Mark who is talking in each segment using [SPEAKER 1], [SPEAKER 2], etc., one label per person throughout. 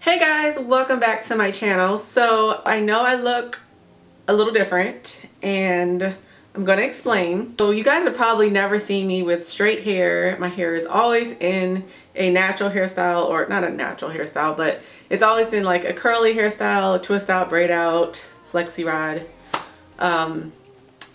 [SPEAKER 1] Hey guys, welcome back to my channel. So I know I look a little different and I'm going to explain. So you guys have probably never seen me with straight hair. My hair is always in a natural hairstyle, or not a natural hairstyle, but it's always in like a curly hairstyle, a twist out, braid out, flexi rod,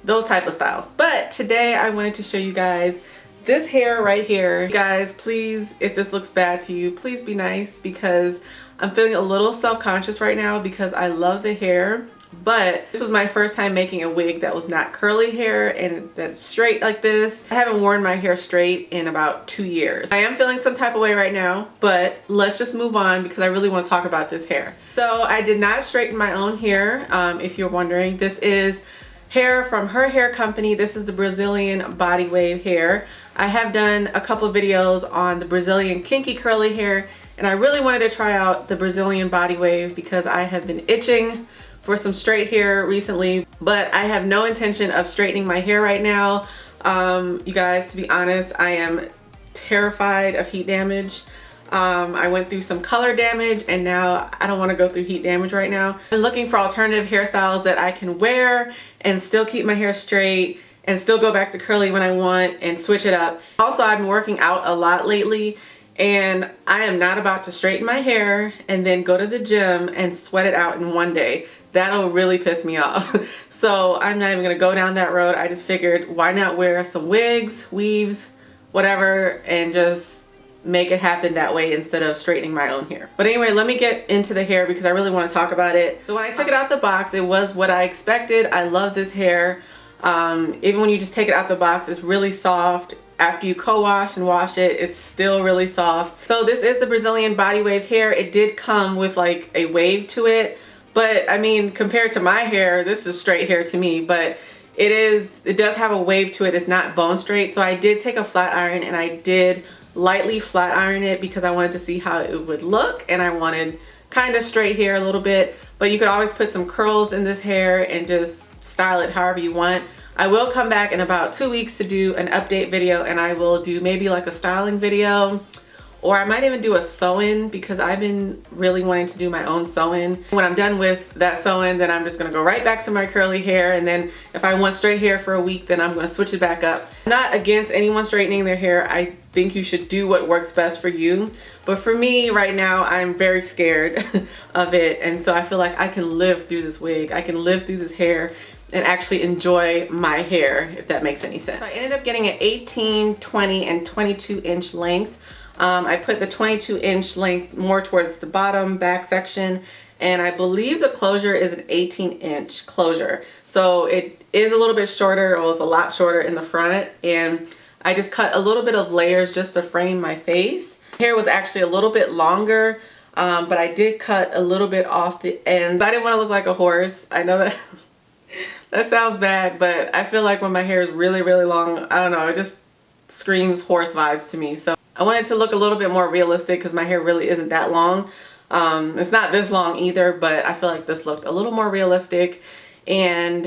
[SPEAKER 1] those type of styles. But today I wanted to show you guys this hair right here. You guys, please, if this looks bad to you, please be nice, because I'm feeling a little self-conscious right now because I love the hair, but this was my first time making a wig that was not curly hair and that's straight like this. I haven't worn my hair straight in about 2 years. I am feeling some type of way right now, but let's just move on because I really want to talk about this hair. So I did not straighten my own hair, if you're wondering. This is hair from her hair company. This is the Brazilian body wave hair. I have done a couple videos on the Brazilian kinky curly hair, and I really wanted to try out the Brazilian body wave because I have been itching for some straight hair recently, but I have no intention of straightening my hair right now. You guys, to be honest, I am terrified of heat damage. I went through some color damage and now I don't want to go through heat damage right now. I'm looking for alternative hairstyles that I can wear and still keep my hair straight and still go back to curly when I want and switch it up. Also, I've been working out a lot lately and I am not about to straighten my hair and then go to the gym and sweat it out in one day. That'll really piss me off. So I'm not even gonna go down that road. I just figured, why not wear some wigs, weaves, whatever, and just make it happen that way instead of straightening my own hair. But anyway, let me get into the hair because I really want to talk about it. So when I took it out the box, it was what I expected. I love this hair. Even when you just take it out the box, it's really soft. After you co-wash and wash it, it's still really soft. So this is the Brazilian body wave hair. It did come with like a wave to it, but I mean, compared to my hair, this is straight hair to me, but it does have a wave to it. It's not bone straight. So I did take a flat iron and I did lightly flat iron it because I wanted to see how it would look, and I wanted kind of straight hair a little bit, but you could always put some curls in this hair and just style it however you want. I will come back in about 2 weeks to do an update video, and I will do maybe like a styling video, or I might even do a sew-in because I've been really wanting to do my own sew-in. When I'm done with that sew-in, then I'm just gonna go right back to my curly hair, and then if I want straight hair for a week, then I'm gonna switch it back up. I'm not against anyone straightening their hair. I think you should do what works best for you. But for me right now, I'm very scared of it, and so I feel like I can live through this wig. I can live through this hair and actually enjoy my hair, if that makes any sense. So I ended up getting an 18, 20, and 22 inch length. I put the 22 inch length more towards the bottom back section, and I believe the closure is an 18 inch closure. So it is a little bit shorter, or it's a lot shorter in the front, and I just cut a little bit of layers just to frame my face. Hair was actually a little bit longer, but I did cut a little bit off the ends. I didn't want to look like a horse. I know that that sounds bad, but I feel like when my hair is really, really long, I don't know, it just screams horse vibes to me. So I wanted to look a little bit more realistic because my hair really isn't that long. It's not this long either, but I feel like this looked a little more realistic. And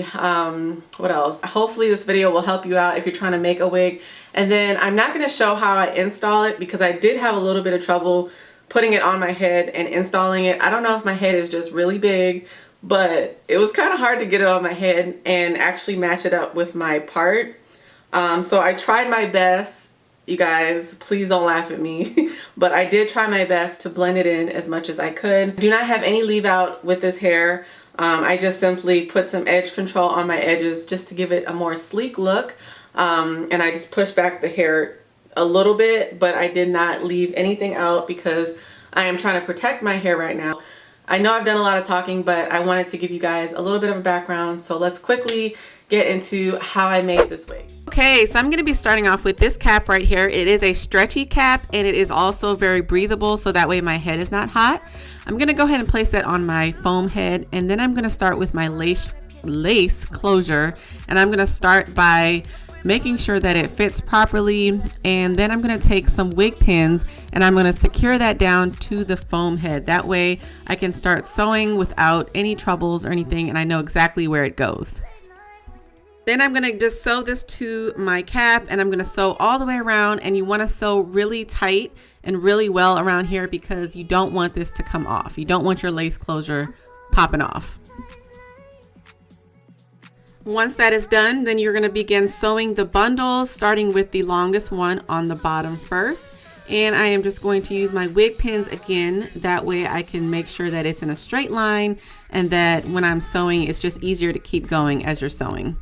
[SPEAKER 1] what else? Hopefully this video will help you out if you're trying to make a wig. And then I'm not going to show how I install it because I did have a little bit of trouble putting it on my head and installing it. I don't know if my head is just really big, but it was kind of hard to get it on my head and actually match it up with my part. So I tried my best. You guys, please don't laugh at me, but I did try my best to blend it in as much as I could. I do not have any leave out with this hair. I just simply put some edge control on my edges just to give it a more sleek look. And I just pushed back the hair a little bit, but I did not leave anything out because I am trying to protect my hair right now. I know I've done a lot of talking, but I wanted to give you guys a little bit of a background. So let's quickly get into how I made this wig. Okay, so I'm going to be starting off with this cap right here. It is a stretchy cap and it is also very breathable, so that way my head is not hot. I'm going to go ahead and place that on my foam head, and then I'm going to start with my lace closure, and I'm going to start by making sure that it fits properly, and then I'm going to take some wig pins and I'm going to secure that down to the foam head. That way I can start sewing without any troubles or anything, and I know exactly where it goes. Then I'm gonna just sew this to my cap, and I'm gonna sew all the way around, and you wanna sew really tight and really well around here because you don't want this to come off. You don't want your lace closure popping off. Once that is done, then you're gonna begin sewing the bundles, starting with the longest one on the bottom first. And I am just going to use my wig pins again. That way I can make sure that it's in a straight line and that when I'm sewing, it's just easier to keep going as you're sewing.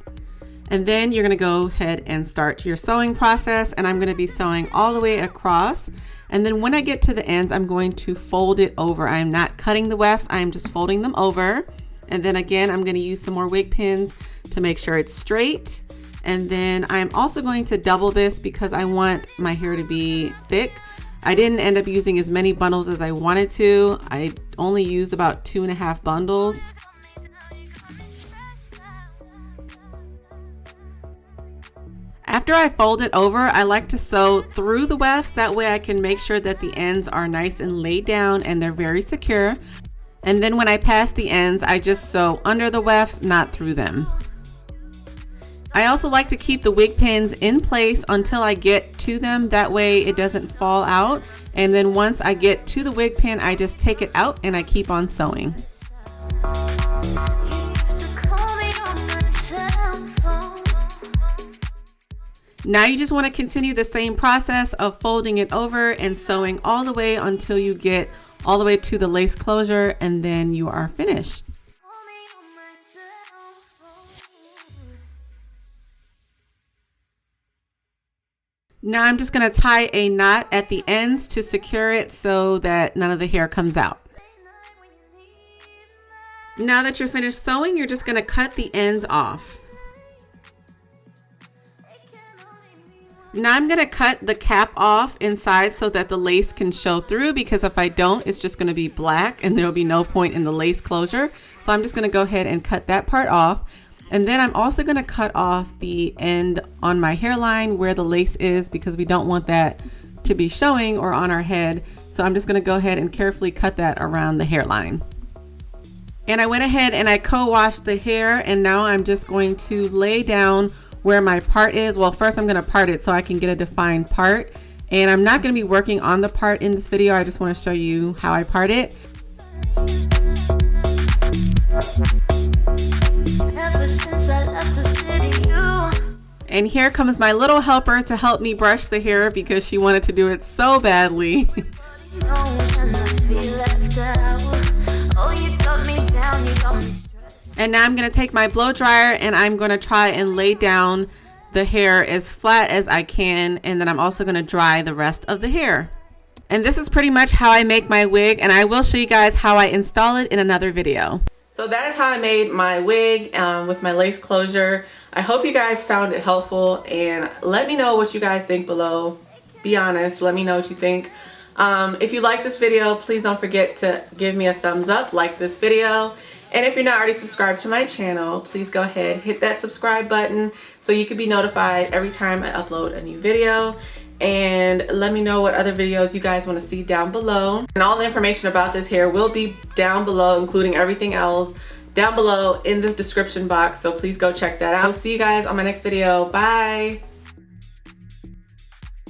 [SPEAKER 1] And then you're gonna go ahead and start your sewing process, and I'm gonna be sewing all the way across. And then when I get to the ends, I'm going to fold it over. I'm not cutting the wefts, I'm just folding them over. And then again, I'm gonna use some more wig pins to make sure it's straight. And then I'm also going to double this because I want my hair to be thick. I didn't end up using as many bundles as I wanted to. I only used about 2.5 bundles. After I fold it over, I like to sew through the wefts. That way I can make sure that the ends are nice and laid down and they're very secure. And then when I pass the ends, I just sew under the wefts, not through them. I also like to keep the wig pins in place until I get to them. That way it doesn't fall out. And then once I get to the wig pin, I just take it out and I keep on sewing. Now you just want to continue the same process of folding it over and sewing all the way until you get all the way to the lace closure, and then you are finished. Now I'm just going to tie a knot at the ends to secure it so that none of the hair comes out. Now that you're finished sewing, you're just going to cut the ends off. Now I'm going to cut the cap off inside so that the lace can show through, because if I don't, it's just going to be black and there will be no point in the lace closure. So I'm just going to go ahead and cut that part off. And then I'm also going to cut off the end on my hairline where the lace is, because we don't want that to be showing or on our head. So I'm just going to go ahead and carefully cut that around the hairline. And I went ahead and I co-washed the hair, and now I'm just going to lay down where my part is. Well, first I'm going to part it so I can get a defined part. And I'm not going to be working on the part in this video. I just want to show you how I part it. Ever since I left the city, and here comes my little helper to help me brush the hair because she wanted to do it so badly. And now I'm going to take my blow dryer and I'm going to try and lay down the hair as flat as I can, and then I'm also going to dry the rest of the hair. And this is pretty much how I make my wig, and I will show you guys how I install it in another video. So that is how I made my wig with my lace closure. I hope you guys found it helpful, and let me know what you guys think below. Be honest, let me know what you think. If you like this video, please don't forget to give me a thumbs up, like this video. And if you're not already subscribed to my channel, please go ahead, hit that subscribe button so you can be notified every time I upload a new video. And let me know what other videos you guys want to see down below. And all the information about this hair will be down below, including everything else down below in the description box. So please go check that out. I'll see you guys on my next video. Bye.